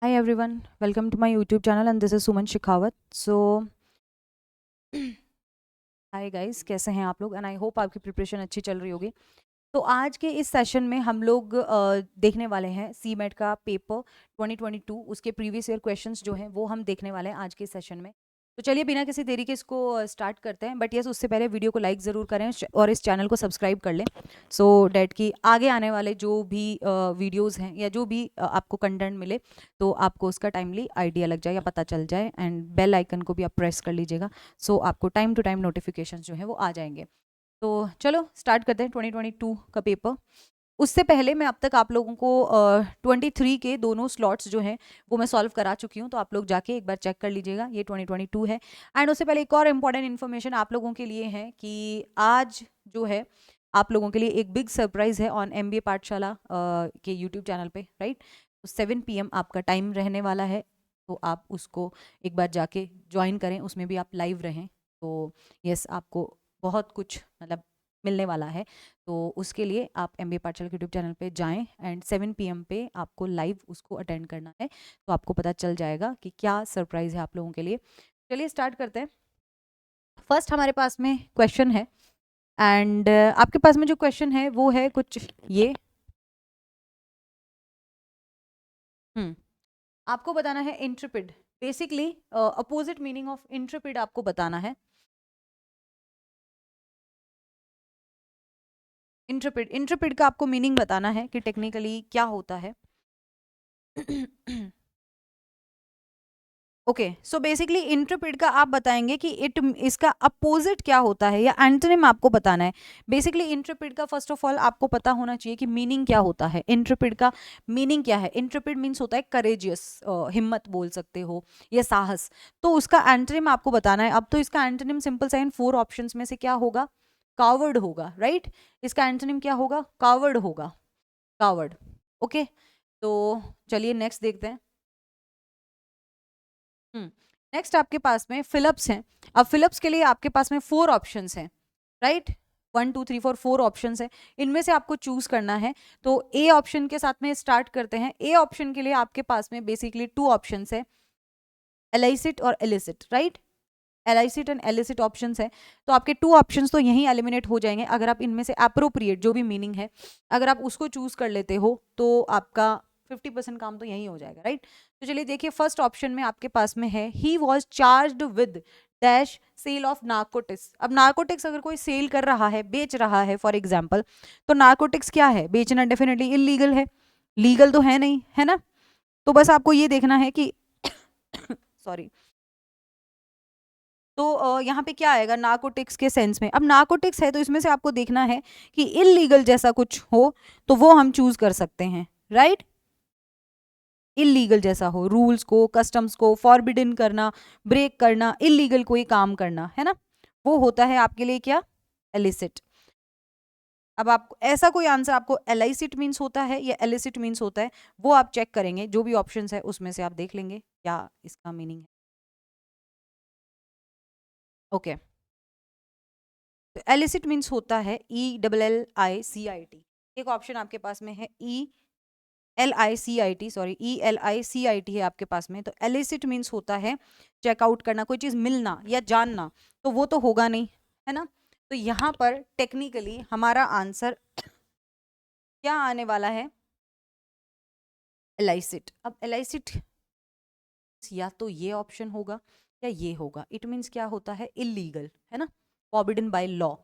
Hi everyone, welcome to my YouTube channel and this is Suman Shekhawat. So, hi guys, कैसे हैं आप लोग and I hope आपकी preparation अच्छी चल रही होगी। तो आज के इस सेशन में हम लोग देखने वाले हैं सीमेट का पेपर 2022, उसके प्रीवियस ईयर क्वेश्चंस जो हैं वो हम देखने वाले हैं आज के इस सेशन में। तो चलिए बिना किसी देरी के इसको स्टार्ट करते हैं, बट यस उससे पहले वीडियो को लाइक ज़रूर करें और इस चैनल को सब्सक्राइब कर लें सो डैट कि आगे आने वाले जो भी वीडियोज़ हैं या जो भी आपको कंटेंट मिले तो आपको उसका टाइमली आइडिया लग जाए या पता चल जाए, एंड बेल आइकन को भी आप प्रेस कर लीजिएगा सो आपको टाइम टू टाइम नोटिफिकेशन जो है वो आ जाएंगे। तो चलो स्टार्ट करते हैं 2022 का पेपर। उससे पहले मैं अब तक आप लोगों को 23 के दोनों स्लॉट्स जो हैं वो मैं सॉल्व करा चुकी हूँ, तो आप लोग जाके एक बार चेक कर लीजिएगा। ये 2022 है। एंड उससे पहले एक और इम्पॉर्टेंट इन्फॉर्मेशन आप लोगों के लिए है कि आज जो है आप लोगों के लिए एक बिग सरप्राइज है ऑन MBA पाठशाला के यूट्यूब चैनल पे, राइट। तो 7 PM आपका टाइम रहने वाला है, तो आप उसको एक बार जाके ज्वाइन करें, उसमें भी आप लाइव रहें। तो यस, आपको बहुत कुछ मतलब मिलने वाला है। तो उसके लिए आप MBA पाठशाला के यूट्यूब चैनल पे जाएं एंड 7 PM पे आपको लाइव उसको अटेंड करना है, तो आपको पता चल जाएगा कि क्या सरप्राइज है आप लोगों के लिए। चलिए स्टार्ट करते हैं। फर्स्ट हमारे पास में क्वेश्चन है एंड आपके पास में जो क्वेश्चन है वो है कुछ ये। हम्म आपको बताना है इंट्रपिड, बेसिकली अपोजिट मीनिंग ऑफ इंट्रपिड आपको बताना है। इंट्रपिड इंट्रपिड का आपको मीनिंग बताना है कि टेक्निकली क्या होता है। ओके, सो बेसिकली इंट्रपिड का आप बताएंगे कि इट इसका अपोजिट क्या होता है या एंटोनिम आपको बताना है। बेसिकली इंट्रपिड का फर्स्ट ऑफ ऑल आपको पता होना चाहिए कि मीनिंग क्या होता है। इंट्रपिड का मीनिंग क्या है? इंट्रपिड मीन्स होता है करेजियस, हिम्मत बोल सकते हो या साहस। तो उसका एंटोनिम आपको बताना है। अब तो इसका एंटोनिम सिंपल सा इन 4 ऑप्शंस में से क्या होगा? कावर्ड होगा, राइट। इसका एंटोनिम क्या होगा? कावर्ड होगा, कावर्ड। ओके, तो चलिए नेक्स्ट देखते हैं। नेक्स्ट आपके पास में फिलिप्स हैं। अब फिलिप्स के लिए आपके पास में 4 ऑप्शंस हैं, राइट। 1 2 3 4 ऑप्शंस है, इनमें से आपको चूज करना है। तो ए ऑप्शन के साथ में स्टार्ट करते हैं। ए ऑप्शन के लिए आपके पास में बेसिकली 2 ऑप्शंस है, एलाइसिट और elicit, right. Illicit and elicit options है। तो आपके 2 ऑप्शंस तो यहीं एलिमिनेट हो जाएंगे अगर आप इनमें से अप्रोप्रिएट जो भी मीनिंग है अगर आप उसको चूज कर लेते हो तो आपका 50% काम तो यहीं हो जाएगा, राइट। तो चलिए देखिए, फर्स्ट ऑप्शन में आपके पास में है he was charged with dash sale of narcotics. अब नार्कोटिक्स अगर कोई सेल कर रहा है, बेच रहा है फॉर एग्जाम्पल, तो नार्कोटिक्स क्या है? बेचना डेफिनेटली इलीगल है, लीगल तो है नहीं, है ना। तो बस आपको ये देखना है कि सॉरी, तो यहाँ पे क्या आएगा नार्कोटिक्स के सेंस में। अब नार्कोटिक्स है तो इसमें से आपको देखना है कि इलीगल जैसा कुछ हो तो वो हम चूज कर सकते हैं, राइट। इलीगल जैसा हो, रूल्स को, कस्टम्स को फॉरबिडन करना, ब्रेक करना, इलीगल कोई काम करना, है ना, वो होता है आपके लिए क्या? एलिसिट। अब आपको ऐसा कोई आंसर आपको एलाइसिट मीन्स होता है या एलिसिट मीन्स होता है, वो आप चेक करेंगे। जो भी ऑप्शंस है उसमें से आप देख लेंगे क्या इसका मीनिंग है। ओके, तो एलिसिट मीन्स होता है ELLICIT। एक ऑप्शन आपके पास में है ELICIT, सॉरी ELICIT है आपके पास में। तो एलिसिट मीन्स होता है चेकआउट करना, कोई चीज मिलना या जानना, तो वो तो होगा नहीं, है ना। तो यहाँ पर टेक्निकली हमारा आंसर क्या आने वाला है? एलाइसिट। अब एलाइसिट या तो ये ऑप्शन होगा या ये होगा। इट मीन्स क्या होता है? इलीगल, है ना, forbidden by law.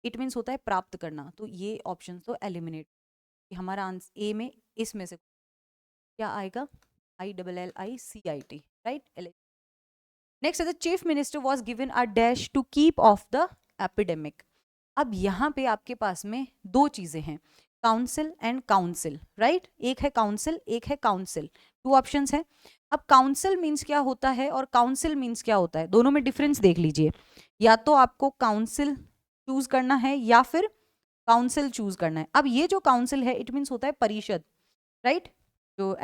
It means होता है प्राप्त करना। तो ये ऑप्शन तो एलिमिनेट, हमारा आंसर ए में इसमें से क्या आएगा? ILLICIT, right. Next the chief minister was given a dash to keep off the epidemic. अब यहाँ पे आपके पास में 2 चीजें हैं, काउंसिल एंड काउंसिल, राइट। एक है काउंसिल, एक है काउंसिल, 2 ऑप्शंस है। अब काउंसिल मीन्स क्या होता है और काउंसिल मीन्स क्या होता है, दोनों में डिफरेंस देख लीजिए। या तो आपको काउंसिल चूज करना है या फिर काउंसिल चूज करना है। अब ये जो काउंसिल है इट मीन्स होता है परिषद, राइट। जो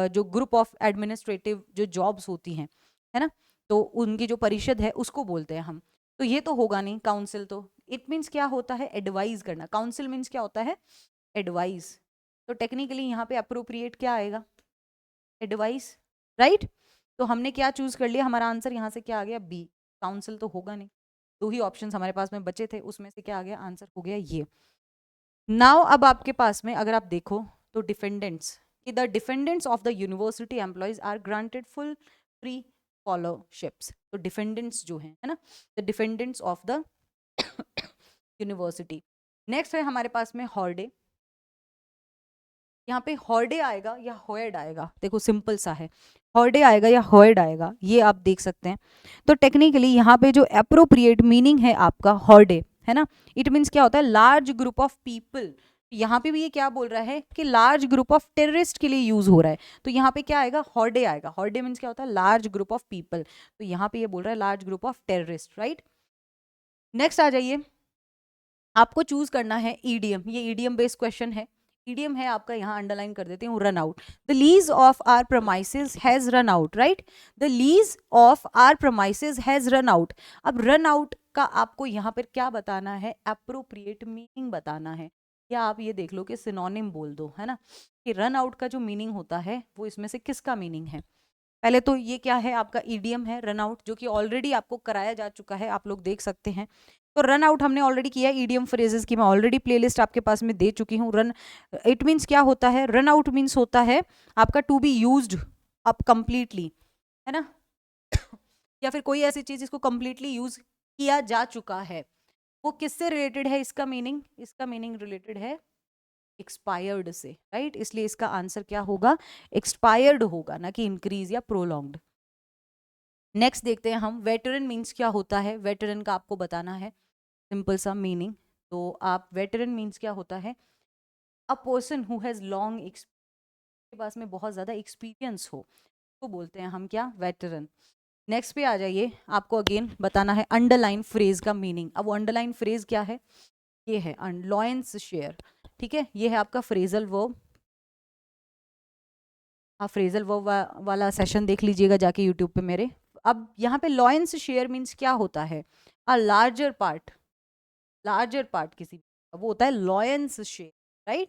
जो ग्रुप ऑफ एडमिनिस्ट्रेटिव जो जॉब्स होती हैं, है ना, तो उनकी जो परिषद है उसको बोलते हैं हम। तो ये तो होगा नहीं काउंसिल। तो इट मीन्स क्या होता है? एडवाइज करना। काउंसिल मीन्स क्या होता है? एडवाइज। तो टेक्निकली यहाँ पे अप्रोप्रिएट क्या आएगा? Advice, right. तो हमने क्या चूज कर लिया, हमारा आंसर यहाँ से क्या आ गया, बी। काउंसिल तो होगा नहीं, दो ही ऑप्शंस हमारे पास में बचे थे, उसमें से क्या आ गया, आंसर हो गया ये। नाउ अब आपके पास में अगर आप देखो तो डिफेंडेंट्स, कि the defendants of the university employees are granted full free scholarships. तो डिफेंडेंट्स जो है ना, the defendants of the university. Next है हमारे पास में हॉलिडे। यहाँ पे हॉलिडे आएगा या हॉयड आएगा, देखो सिंपल सा है, हॉलिडे आएगा या हॉयड आएगा, ये आप देख सकते हैं। तो टेक्निकली यहाँ पे जो अप्रोप्रिएट मीनिंग है आपका हॉलिडे, है ना, इट मीन्स क्या होता है, लार्ज ग्रुप ऑफ पीपल। यहाँ पे भी ये क्या बोल रहा है कि लार्ज ग्रुप ऑफ टेररिस्ट के लिए यूज हो रहा है, तो यहाँ पे क्या आएगा, हॉलिडे आएगा। हॉलिडे मीन्स क्या होता है, लार्ज ग्रुप ऑफ पीपल, तो यहाँ पे ये बोल रहा है large group of terrorist, right. Next आ जाइए, आपको चूज करना है ईडीएम, ये ईडीएम बेस्ड क्वेश्चन है। ईडीएम है आपका, यहाँ अंडरलाइन कर देती हूँ, run out. The lease of our premises has run out, right. The lease of our premises has run out. अब रन आउट का आपको यहाँ पर क्या बताना है, अप्रोप्रिएट मीनिंग बताना है, या आप ये देख लो कि सिनोनिम बोल दो, है ना, कि रन आउट का जो मीनिंग होता है वो इसमें से किसका मीनिंग है। पहले तो ये क्या है, आपका ईडीएम है रन आउट, जो कि ऑलरेडी आपको कराया जा चुका है, आप लोग देख सकते हैं। तो रन आउट हमने ऑलरेडी किया, ईडीएम फ्रेजेस की मैं ऑलरेडी प्लेलिस्ट आपके पास में दे चुकी हूँ। रन इट मीन्स क्या होता है, रन आउट मीन्स होता है आपका to be used up completely, है ना, या फिर कोई ऐसी चीज इसको कंप्लीटली यूज किया जा चुका है। वो किससे रिलेटेड है, इसका मीनिंग रिलेटेड है एक्सपायर्ड से, राइट। इसलिए इसका आंसर क्या होगा, एक्सपायर्ड होगा, ना कि इंक्रीज या प्रोलॉन्ग्ड। नेक्स्ट देखते हैं हम, वेटरन मीन्स क्या होता है, वेटरन का आपको बताना है सिंपल सा मीनिंग। तो आप वेटरन मीन्स क्या होता है, a person who has long के पास में बहुत ज़्यादा एक्सपीरियंस हो, तो बोलते हैं हम क्या, वेटरन। नेक्स्ट पे आ जाइए, आपको अगेन बताना है अंडरलाइन फ्रेज का मीनिंग। अब वो अंडरलाइन फ्रेज क्या है, ये है लॉयंस शेयर, ठीक है, ये है आपका फ्रेजल वर्ब। आप फ्रेजल वर्ब वाला सेशन देख लीजिएगा जाके यूट्यूब पे मेरे। अब यहाँ पे लॉयंस शेयर मीन्स क्या होता है, अ लार्जर पार्ट, लार्जर पार्ट किसी का, वो होता है लॉयंस शेयर, राइट।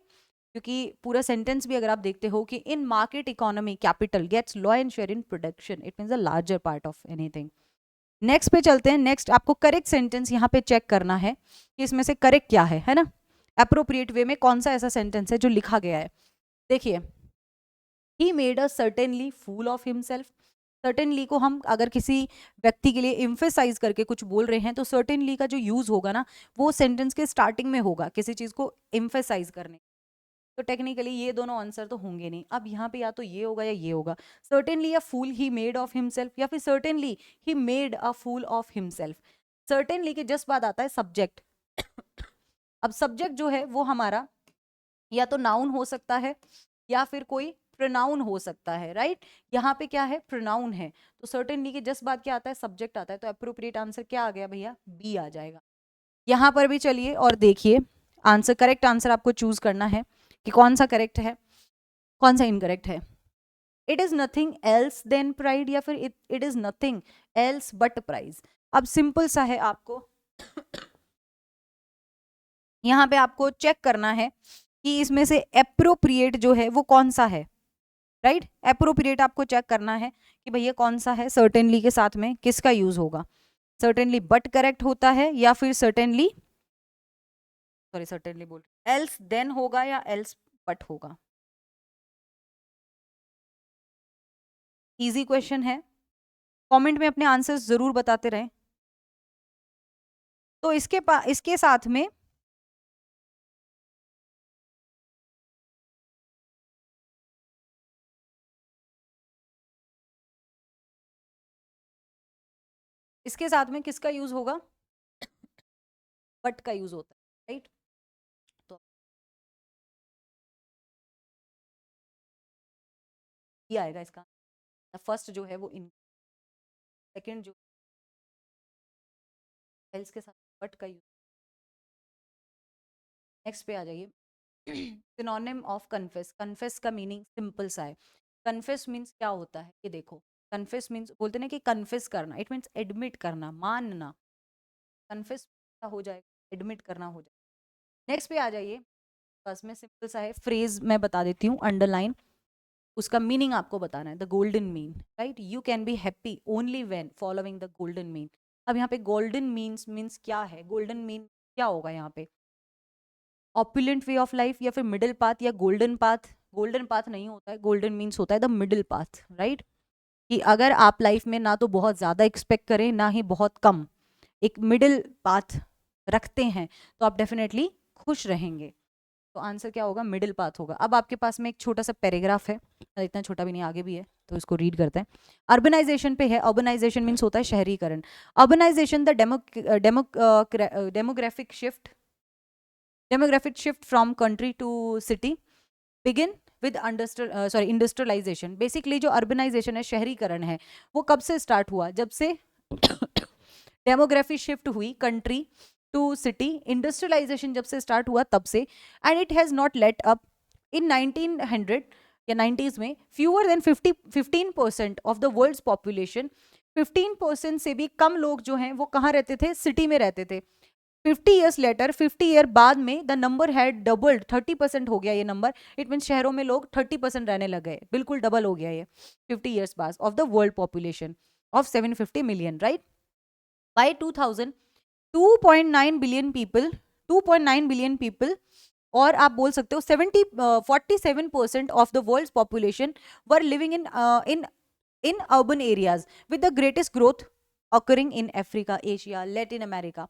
क्योंकि पूरा सेंटेंस भी अगर आप देखते हो कि in market economy capital gets lion share in production, it means a larger part of anything. Next पे चलते हैं। नेक्स्ट आपको करेक्ट सेंटेंस यहाँ पे चेक करना है कि इसमें से करेक्ट क्या है ना, अप्रोप्रिएट वे में कौन सा ऐसा सेंटेंस है जो लिखा गया है। देखिए, he made a certainly fool of himself. Certainly को हम अगर किसी व्यक्ति के लिए इम्फेसाइज करके कुछ बोल रहे हैं, तो सर्टेनली का जो यूज होगा ना, वो सेंटेंस के स्टार्टिंग में होगा किसी चीज को इम्फेसाइज करने। तो टेक्निकली ये दोनों आंसर तो होंगे नहीं। अब यहाँ पे या तो ये होगा या ये होगा, certainly a fool he made of himself, या फिर certainly he made a fool of himself. Certainly के जस्ट बाद आता है सब्जेक्ट। अब सब्जेक्ट जो है वो हमारा या तो नाउन हो सकता है या फिर कोई प्रोनाउन हो सकता है, राइट। यहाँ पे क्या है, प्रोनाउन है, तो सर्टेनली के जस्ट बाद क्या आता है, सब्जेक्ट आता है। तो अप्रोप्रिएट आंसर क्या आ गया भैया, बी आ जाएगा। यहाँ पर भी चलिए और देखिए, आंसर करेक्ट आंसर आपको चूज करना है कि कौन सा करेक्ट है कौन सा इनकरेक्ट है। It is nothing else than pride, या फिर it is nothing else but prize. अब सिंपल सा है, आपको यहाँ पे आपको चेक करना है कि इसमें से अप्रोप्रिएट जो है वो कौन सा है, राइट। अप्रोप्रिएट आपको चेक करना है कि भैया कौन सा है, सर्टेनली के साथ में किसका यूज होगा, सर्टेनली बट करेक्ट होता है या फिर सर्टेनली, सॉरी सर्टेनली बोल, एल्स देन होगा या एल्स बट होगा। इजी क्वेश्चन है, कमेंट में अपने आंसर्स जरूर बताते रहें। तो इसके साथ में किसका यूज होगा, बट का यूज होता है, राइट। तो ये आएगा इसका फर्स्ट जो है वो इन, सेकंड जो एल्स के साथ बट का यूज। नेक्स्ट पे आ जाइए, सिनोनिम ऑफ कन्फेस। कन्फेस का मीनिंग सिंपल सा है। कन्फेस मीन्स क्या होता है, ये देखो, कन्फेस मीन्स बोलते ना कि कन्फेस करना, इट मीन्स एडमिट करना, मानना। कन्फेस हो जाएगा, एडमिट करना हो जाएगा। नेक्स्ट पे आ जाइए, बस में सिंपल सा है, फ्रेज मैं बता देती हूँ, अंडरलाइन। उसका मीनिंग आपको बताना है, the golden mean, right. You can be happy only when following the golden mean. अब यहाँ पे गोल्डन मीन्स क्या है, गोल्डन मीन क्या होगा यहाँ पे, ऑपुलेंट वे ऑफ लाइफ या फिर मिडिल पाथ या गोल्डन पाथ। गोल्डन पाथ नहीं होता है, गोल्डन मीन्स होता है द मिडिल पाथ, राइट। कि अगर आप लाइफ में ना तो बहुत ज्यादा एक्सपेक्ट करें ना ही बहुत कम, एक मिडिल पाथ रखते हैं तो आप डेफिनेटली खुश रहेंगे। तो आंसर क्या होगा, मिडिल पाथ होगा। अब आपके पास में एक छोटा सा पैराग्राफ है, इतना छोटा भी नहीं, आगे भी है, तो इसको रीड करते हैं। अर्बनाइजेशन पे है। अर्बनाइजेशन मीन्स होता है शहरीकरण। Urbanization the demographic shift from country to city begin with industrialization. Basically जो अर्बनाइजेशन है, शहरीकरण है, वो कब से स्टार्ट हुआ, जब से डेमोग्राफी शिफ्ट हुई कंट्री टू सिटी, इंडस्ट्रियलाइजेशन जब से स्टार्ट हुआ तब से। And it has not let up in 1900 या 90s में fewer than 15% of the world's population, 15% से भी कम लोग जो हैं वो कहाँ रहते थे, सिटी में रहते थे। 50 ईयर्स लेटर, 50 ईयर बाद में द नंबर हैड डबल्ड, 30% हो गया ये नंबर। इट मीन शहरों में लोग 30% रहने लगे, बिल्कुल डबल हो गया ये 50 ईयर्स बाद of the world population of 750 million, right. By 2000 2.9 billion people, 2.9 billion people, और आप बोल सकते हो 47% of the world's population were living in urban areas with the greatest growth occurring in Africa, Asia, Latin America.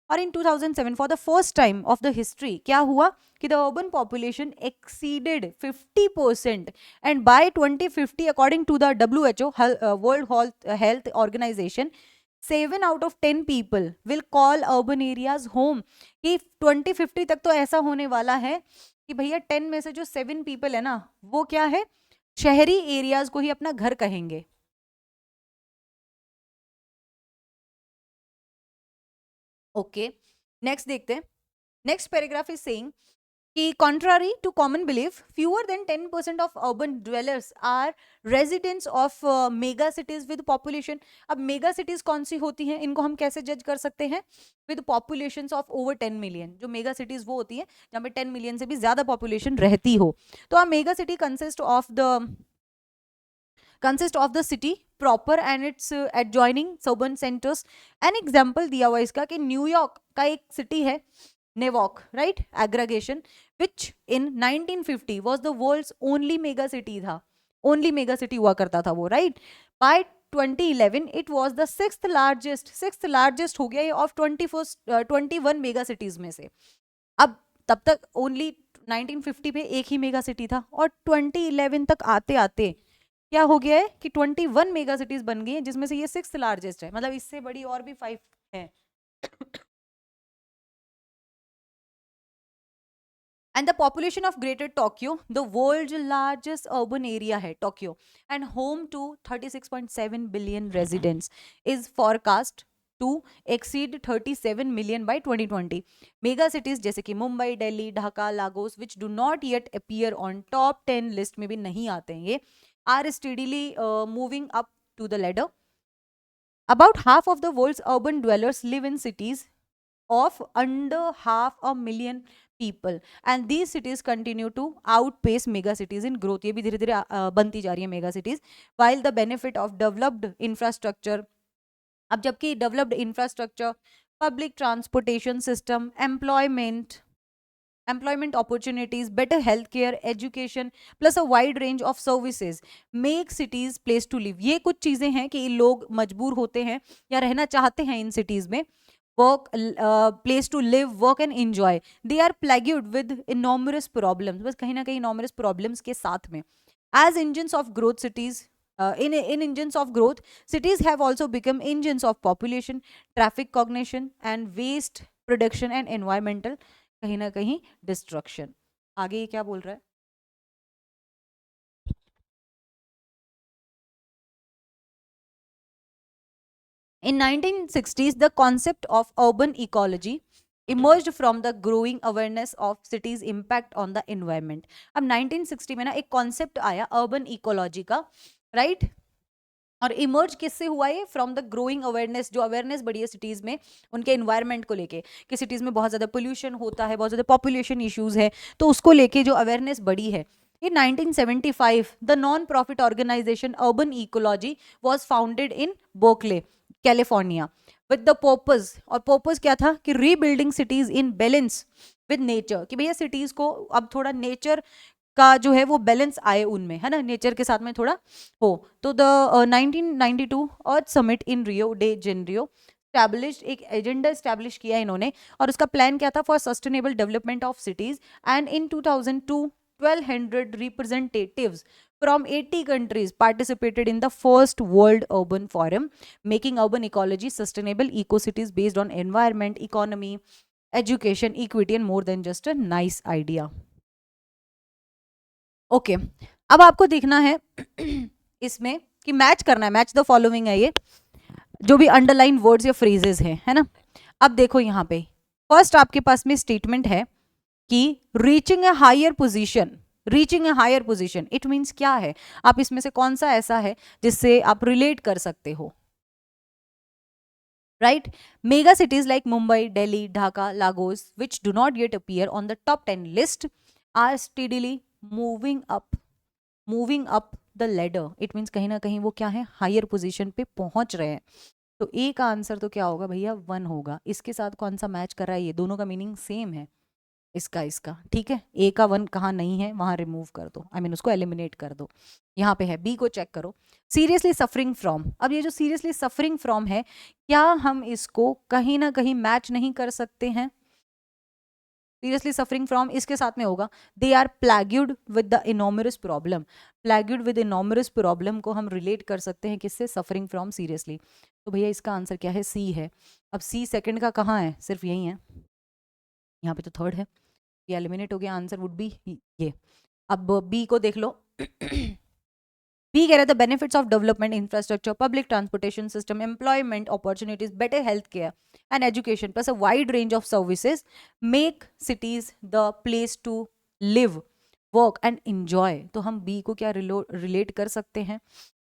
और in 2007 for the first time of the history क्या हुआ कि the urban population exceeded 50% and by 2050 according to the WHO World Health Organization 7 out of 10 people will call urban areas home। कि 2050 तक तो ऐसा होने वाला है कि भैया 10 में से जो 7 people है ना, वो क्या है, शहरी एरियाज को ही अपना घर कहेंगे। ओके, नेक्स्ट देखते हैं। नेक्स्ट पैराग्राफ इज सेइंग कि contrary to common belief fewer than 10% of urban dwellers are residents of mega cities with population। अब मेगा सिटीज कौन सी होती हैं, इनको हम कैसे जज कर सकते हैं, with populations of over 10 million. जो मेगा सिटीज वो होती है जहाँ पे 10 मिलियन से भी ज्यादा पॉपुलेशन रहती हो। तो a mega city consist of the city proper and its adjoining suburban centers। An example दिया हुआ इसका कि न्यूयॉर्क का एक सिटी है Newark, right, aggregation, which in 1950 was the world's only mega city था, ओनली मेगा सिटी हुआ करता था वो, राइट। By 2011 it was the sixth largest हो गया ये ऑफ 21 मेगा सिटीज में से। अब तब तक ओनली 1950 पे एक ही मेगा सिटी था और 2011 तक आते आते क्या हो गया है कि 21 मेगा सिटीज बन गई हैं, जिसमें से ये सिक्स्थ लार्जेस्ट है, मतलब इससे बड़ी और भी 5 है। And the population of Greater Tokyo, the world's largest urban area है Tokyo, and home to 36.7 billion residents, is forecast to exceed 37 million by 2020। Mega cities जैसे कि Mumbai, Delhi, Dhaka, Lagos, which do not yet appear on top 10 list में भी नहीं आते हैं ये, are steadily moving up to the ladder। About half of the world's urban dwellers live in cities of under 500,000 people and these cities continue to outpace mega cities in growth। ये भी धीरे धीरे बनती जा रही है mega cities. while the benefit of developed infrastructure, अब जबकि developed infrastructure, public transportation system, employment opportunities, better healthcare, education, plus a wide range of services make cities place to live। ये कुछ चीजें हैं कि लोग मजबूर होते हैं या रहना चाहते हैं इन सिटीज में, work, place to live, work and enjoy। they are plagued with enormous problems, बस कहीं ना कहीं enormous problems के साथ में। as engines of growth cities in engines of growth cities have also become engines of population, traffic cognition and waste production and environmental कहीं ना कहीं डिस्ट्रक्शन। आगे ये क्या बोल रहा है, in 1960s the concept of urban ecology emerged from the growing awareness of cities impact on the environment। अब 1960 में ना एक कॉन्सेप्ट आया अर्बन इकोलॉजी का, राइट, और इमर्ज किससे हुआ है, फ्रॉम द ग्रोइंग अवेयरनेस, जो अवेयरनेस बढ़ी है सिटीज में उनके एनवायरनमेंट को लेके, कि सिटीज में बहुत ज्यादा पोल्यूशन होता है, बहुत ज्यादा पॉपुलेशन इश्यूज है, तो उसको लेके जो अवेयरनेस बढ़ी है, In 1975, the non-profit organization Urban Ecology was founded in Berkeley, California, with the purpose, और purpose क्या था कि rebuilding cities in balance with nature, कि भैया cities को अब थोड़ा nature का जो है वो बैलेंस आए उनमें, है ना, नेचर के साथ में थोड़ा हो। तो the 1992 earth summit in Rio de Janeiro establish, एक एजेंडा स्टैब्लिश किया इन्होंने, और उसका प्लान क्या था, for sustainable development of cities. And in 2002 1200 representatives from 80 countries participated in the first World Urban Forum, making urban ecology sustainable eco-cities based on environment, economy, education, equity, and more than just a nice idea. Okay अब आपको देखना है इसमें कि match करना है, match the following है ये, जो भी अंडरलाइन वर्ड्स या फ्रेजेस हैं, है ना। अब देखो यहाँ पे फर्स्ट आपके पास में स्टेटमेंट है कि reaching a higher position, reaching a higher position, it means क्या है, आप इसमें से कौन सा ऐसा है जिससे आप रिलेट कर सकते हो, right. Mega cities like Mumbai, Delhi, Dhaka, Lagos, which do not yet appear on the top 10 list, are steadily moving up the ladder. It means कहीं ना कहीं वो क्या है, हायर पोजीशन पे पहुंच रहे हैं। तो ए का आंसर तो क्या होगा भैया, 1 होगा। इसके साथ कौन सा मैच कर रहा है, ये दोनों का मीनिंग सेम है, इसका ठीक है। ए का 1 कहाँ नहीं है वहां रिमूव कर दो, आई मीन उसको एलिमिनेट कर दो। यहाँ पे है, बी को चेक करो, सीरियसली सफरिंग फ्रॉम। अब ये जो सीरियसली सफरिंग फ्रॉम है, क्या हम इसको कहीं ना कहीं मैच नहीं कर सकते हैं, सीरियसली सफरिंग फ्रॉम इसके साथ में होगा, they are plagued with the enormous problem. Plagued with enormous problem को हम रिलेट कर सकते हैं किससे, सफरिंग फ्रॉम सीरियसली। तो भैया इसका आंसर क्या है, सी है। अब सी सेकंड का कहाँ है, सिर्फ यही है, यहाँ पे तो थर्ड है, ये एलिमिनेट हो गया, आंसर वुड बी ये। अब बी को देख लो बी कह रहा था benefits of development infrastructure, public transportation system, employment opportunities, better health care and education plus a wide range of services make cities the place to live, work and enjoy. तो हम B को क्या relate कर सकते हैं,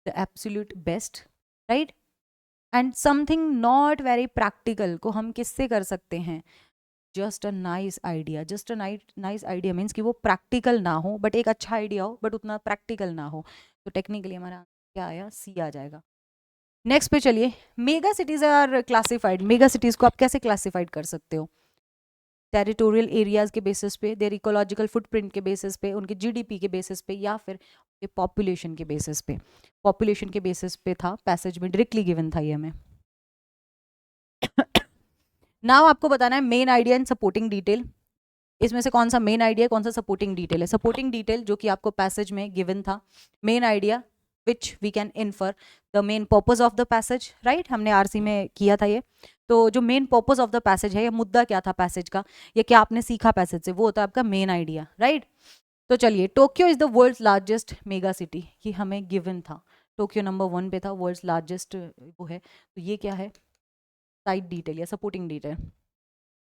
the absolute best, right. And something not very practical को हम किससे कर सकते हैं, just a nice idea. Just a nice idea means कि वो प्रैक्टिकल ना हो बट एक अच्छा आइडिया हो बट उतना प्रैक्टिकल ना हो। तो टेक्निकली हमारा क्या आया, सी आ जाएगा। नेक्स्ट पे चलिए, mega cities are classified. Mega cities को आप कैसे क्लासिफाइड कर सकते हो, टेरिटोरियल एरियाज के बेसिस पे, देयर इकोलॉजिकल फुटप्रिंट के बेसिस पे, उनके जीडीपी के बेसिस पे, या फिर पॉपुलेशन के बेसिस पे। पॉपुलेशन के बेसिस पे था, पैसेज में डायरेक्टली गिवन था ये हमें। नाउ आपको बताना है main idea and supporting detail. इसमें से कौन सा मेन आइडिया, कौन सा सपोर्टिंग डिटेल है। सपोर्टिंग डिटेल जो कि आपको पैसेज में गिवन था, main idea which we can infer the main purpose of the passage, right, हमने आरसी में किया था ये। तो जो main purpose of the passage है, या मुद्दा क्या था पैसेज का, या क्या आपने सीखा पैसेज से, वो होता है आपका मेन आइडिया, राइट। तो चलिए, Tokyo is the world's largest mega city, ये हमें गिवन था, टोक्यो नंबर 1 पे था, वर्ल्ड्स लार्जेस्ट वो है। तो ये क्या है, साइड डिटेल या supporting detail.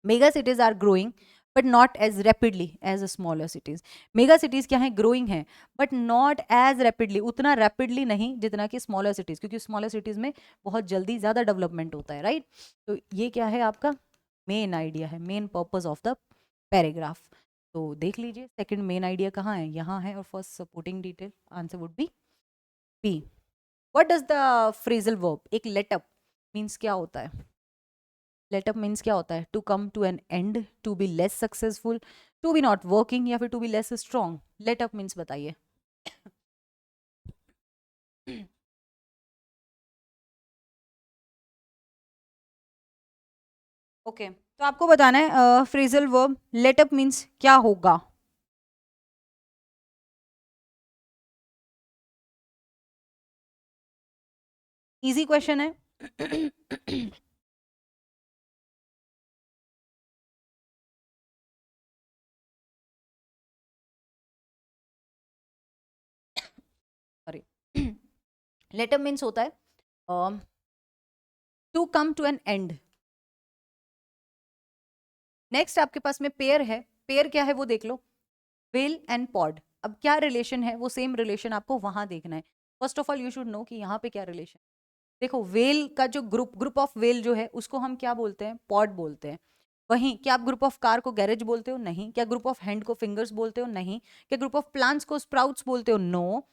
Mega cities are growing but not as rapidly as smaller cities. Mega cities क्या है, ग्रोइंग है बट नॉट एज रैपिडली, उतना रैपिडली नहीं जितना कि स्मॉलर सिटीज, क्योंकि स्मॉलर सिटीज में बहुत जल्दी ज्यादा डेवलपमेंट होता है, राइट। तो ये क्या है आपका मेन आइडिया है, main purpose of the paragraph. तो देख लीजिए सेकंड मेन आइडिया कहाँ है, यहाँ है, और first supporting detail, answer would be B. What does the phrasal verb, एक लेटअप मीन्स क्या होता है, लेटअप मीन्स क्या होता है, to come to an end, to be less successful, to be not working, या फिर to be less strong. Let up means बताइए। ओके तो आपको बताना है फ्रेजल वर्ब लेटअप मीन्स क्या होगा। इजी क्वेश्चन है। सॉरी, लेटअप मीन्स होता है to come to an end. Next आपके पास में पेयर है, पेयर क्या है वो देख लो, वेल एंड पॉड। अब क्या रिलेशन है, वो सेम रिलेशन आपको वहां देखना है। First of all you should know कि यहाँ पे क्या रिलेशन। देखो वेल का जो ग्रुप ऑफ वेल जो है उसको हम क्या बोलते हैं, पॉड बोलते हैं। वहीं क्या आप ग्रुप ऑफ कार को गैरेज बोलते हो? नहीं। क्या ग्रुप ऑफ हैंड को फिंगर्स बोलते हो? नहीं। क्या ग्रुप ऑफ प्लांट्स को स्प्राउट्स बोलते हो? नो।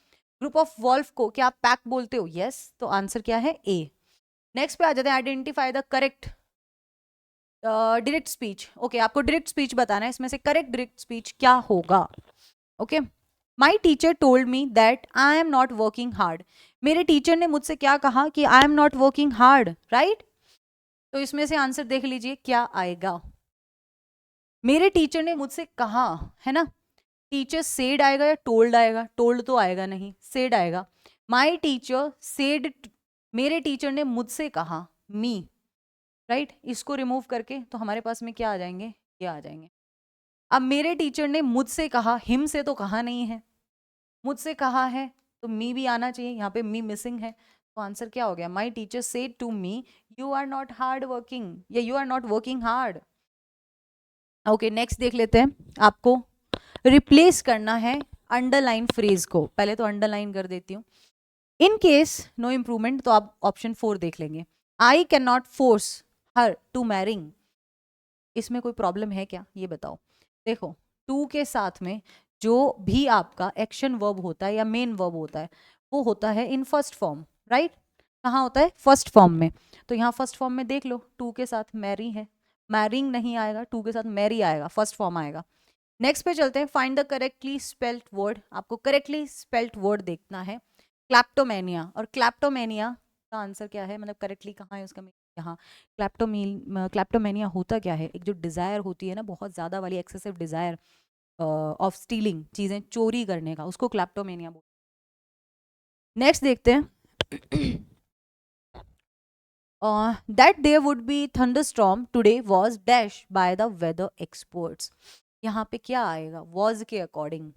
ग्रुप ऑफ वॉल्फ को क्या आप पैक बोलते हो? यस। तो आंसर क्या है? ए। नेक्स्ट पे आ जाते हैं, identify the correct direct speech. Okay, आपको डायरेक्ट स्पीच बताना है, इसमें से करेक्ट डायरेक्ट स्पीच क्या होगा? Okay, my teacher told me that I am not working hard. मेरे टीचर ने मुझसे क्या कहा? कि I am not working hard, right? तो इसमें से आंसर देख लीजिए क्या आएगा। मेरे टीचर ने मुझसे कहा, है ना? टीचर सेड आएगा या टोल्ड आएगा? टोल्ड तो आएगा नहीं, सेड आएगा। माई टीचर सेड, मेरे टीचर ने मुझसे कहा, मी, राइट? इसको रिमूव करके तो हमारे पास में क्या आ जाएंगे? ये आ जाएंगे। अब मेरे टीचर ने मुझसे कहा, हिम से तो कहा नहीं है, मुझसे कहा है, तो मी भी आना चाहिए, यहाँ पे मी मिसिंग है। तो आंसर क्या हो गया? My teacher said to me you are not hard working, या you are not working hard. Okay, next देख लेते हैं। आपको रिप्लेस करना है अंडरलाइन फ्रेज को। पहले तो अंडरलाइन कर देती हूँ। इन केस नो इम्प्रूवमेंट, तो आप ऑप्शन 4 देख लेंगे। I can not force her to marrying. इसमें कोई प्रॉब्लम है क्या? ये बताओ। देखो, टू के साथ में जो भी आपका एक्शन वर्ब होता है या मेन वर्ब होता है वो होता है इन फर्स्ट फॉर्म, राइट? कहाँ होता है? फर्स्ट फॉर्म में। तो यहाँ फर्स्ट फॉर्म में देख लो, टू के साथ मैरी है, मैरिंग नहीं आएगा, टू के साथ मैरी आएगा, फर्स्ट फॉर्म आएगा। नेक्स्ट पे चलते हैं, find the correctly spelled word. आपको करेक्टली स्पेल्ड वर्ड देखना है, क्लैप्टोमेनिया। और क्लैप्टोमेनिया का आंसर क्या है? मतलब करेक्टली कहाँ है उसका? यहाँ क्लैप्टोमेनिया होता क्या है? एक जो डिजायर होती है ना, बहुत ज्यादा वाली, एक्सेसिव डिजायर ऑफ स्टीलिंग, चीजें चोरी करने का, उसको क्लैप्टोमेनिया बोलते हैं। नेक्स्ट देखते हैं, that there would be thunderstorm today was dash by the weather experts. यहाँ पे क्या आएगा? वॉज के अकॉर्डिंग।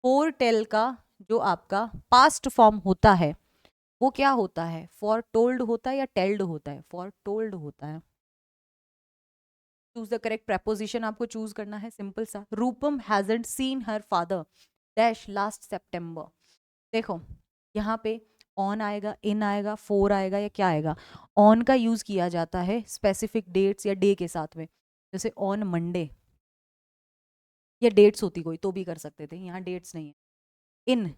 फोर टेल का जो आपका पास्ट फॉर्म होता है वो क्या होता है? फॉर टोल्ड होता है या टेल्ड होता है? फॉर टोल्ड होता है। चूज द करेक्ट प्रेपोजिशन आपको चूज करना है, सिंपल सा। Rupam hasn't seen her father dash last September. देखो, यहाँ पे ऑन आएगा, इन आएगा, फोर आएगा, या क्या आएगा? ऑन का यूज किया जाता है स्पेसिफिक डेट्स या डे के साथ में, जैसे ऑन मंडे, या डेट्स होती कोई तो भी कर सकते थे, यहाँ डेट्स नहीं है। इन,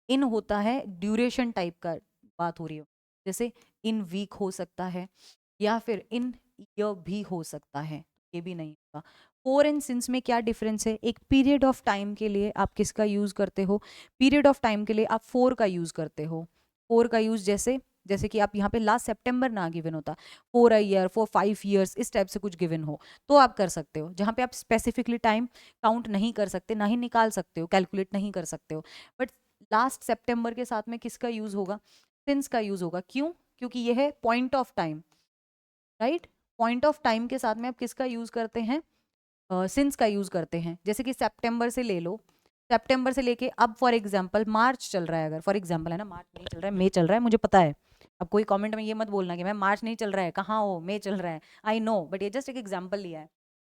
इन होता है ड्यूरेशन टाइप का बात हो रही हो, जैसे इन वीक हो सकता है, या फिर इन ईयर भी हो सकता है, ये भी नहीं होगा। फोर एंड सिंस में क्या डिफरेंस है? एक पीरियड ऑफ टाइम के लिए आप किसका यूज करते हो? पीरियड ऑफ टाइम के लिए आप फोर का यूज करते हो। फोर का यूज जैसे, जैसे कि आप यहाँ पे लास्ट सितंबर ना गिवन होता, for a year, for 5 years, इस टाइप से कुछ गिवन हो तो आप कर सकते हो। जहाँ पे आप स्पेसिफिकली टाइम काउंट नहीं कर सकते, ना ही निकाल सकते हो, कैलकुलेट नहीं कर सकते हो। बट लास्ट सितंबर के साथ में किसका यूज होगा? सिंस का यूज होगा। क्यों? क्योंकि ये है point of time, right? Point of time के साथ में आप किसका यूज करते हैं? सिंस का यूज करते हैं। जैसे कि सितंबर से ले लो, सितंबर से लेके अब फॉर एग्जांपल मार्च चल रहा है, अगर फॉर एग्जांपल है ना, मार्च नहीं चल रहा है, मई चल रहा है, मुझे पता है। अब कोई कमेंट में ये मत बोलना कि मैम मार्च नहीं चल रहा है, कहाँ हो, मई चल रहा है। आई नो, बट ये जस्ट एक एग्जांपल लिया है।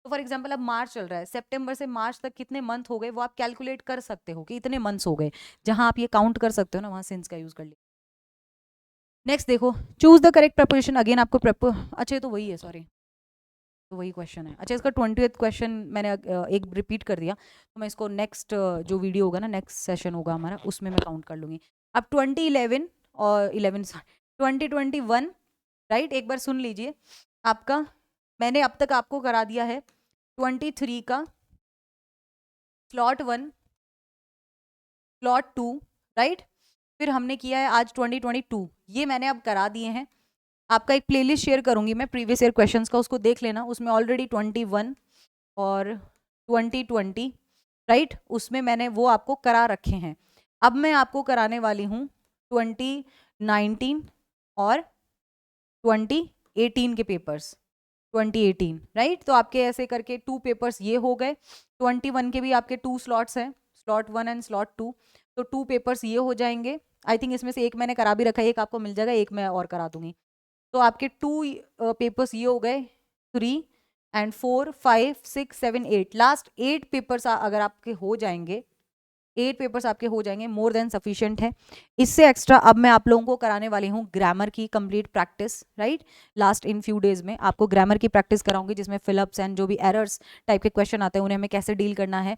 तो फॉर एग्जांपल अब मार्च चल रहा है, सितंबर से मार्च तक कितने मंथ हो गए वो आप कैलकुलेट कर सकते हो कि इतने मंथ्स हो गए। जहां आप ये काउंट कर सकते हो ना, वहां सिंस का यूज कर लिया। नेक्स्ट देखो, choose the correct preposition. Again आपको अच्छा ये तो वही है, सॉरी, तो वही क्वेश्चन है। अच्छा, इसका 20th क्वेश्चन मैंने एक रिपीट कर दिया, तो मैं इसको नेक्स्ट जो वीडियो होगा ना, नेक्स्ट सेशन होगा हमारा, उसमें मैं काउंट कर लूँगी। अब 2011 और 2021, राइट? एक बार सुन लीजिए। आपका, मैंने अब तक आपको करा दिया है 23 का slot 1, slot 2, राइट? फिर हमने किया है आज 2022, ये मैंने अब करा दिए हैं। आपका एक प्लेलिस्ट शेयर करूंगी मैं प्रीवियस ईयर क्वेश्चंस का, उसको देख लेना। उसमें ऑलरेडी 21 और 2020, राइट, उसमें मैंने वो आपको करा रखे हैं। अब मैं आपको कराने वाली हूँ 2019 और 2018 के पेपर्स। 2018, राइट? तो आपके ऐसे करके 2 पेपर्स ये हो गए। 21 के भी आपके 2 स्लॉट्स हैं, slot 1 एंड slot 2, तो 2 पेपर्स ये हो जाएंगे। आई थिंक इसमें से एक मैंने करा भी रखा है, एक आपको मिल जाएगा, एक मैं और करा दूंगी। तो आपके 2 पेपर्स ये हो गए, 3 एंड 4 5 6 7 8, लास्ट 8 पेपर्स अगर आपके हो जाएंगे, 8 पेपर्स आपके हो जाएंगे, मोर देन सफिशिएंट है। इससे एक्स्ट्रा अब मैं आप लोगों को कराने वाली हूँ ग्रामर की complete practice, right. Last in few days में आपको ग्रामर की प्रैक्टिस कराऊंगी, जिसमें फिलअप्स एंड जो भी एरर्स टाइप के क्वेश्चन आते हैं उन्हें हमें कैसे डील करना है।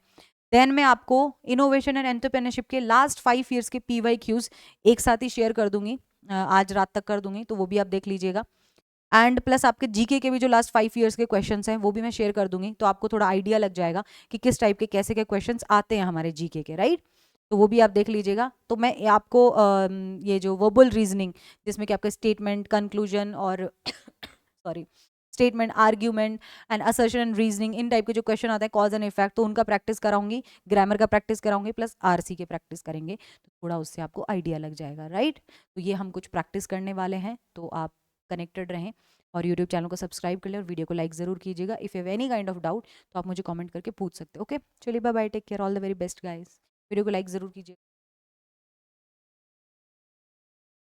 देन मैं आपको इनोवेशन एंड एंटरप्रेन्योरशिप के लास्ट 5 ईयर्स के PYQs एक साथ ही शेयर कर दूंगी, आज रात तक कर दूंगी, तो वो भी आप देख लीजिएगा। एंड प्लस आपके जीके के भी जो लास्ट 5 ईयर्स के क्वेश्चंस हैं वो भी मैं शेयर कर दूंगी, तो आपको थोड़ा आइडिया लग जाएगा कि किस टाइप के कैसे के क्वेश्चंस आते हैं हमारे जीके के, राइट। तो वो भी आप देख लीजिएगा। तो मैं आपको ये जो वर्बल रीजनिंग, जिसमें कि आपका स्टेटमेंट, कंक्लूजन और sorry statement, argument and assertion and reasoning, in type के जो क्वेश्चन आते हैं कॉज एंड इफेक्ट, तो उनका प्रैक्टिस कराऊंगी, ग्रामर का प्रैक्टिस कराऊंगी, प्लस आरसी के प्रैक्टिस करेंगे, तो थोड़ा उससे आपको आइडिया लग जाएगा, राइट। तो ये हम कुछ प्रैक्टिस करने वाले हैं, तो आप कनेक्टेड रहें और यूट्यूब चैनल को सब्सक्राइब कर लें और वीडियो को लाइक जरूर कीजिएगा। If you have any kind of doubt तो आप मुझे कमेंट करके पूछ सकते हो। ओके, चलिए bye bye, take care, all the very best guys. Video को लाइक जरूर कीजिए।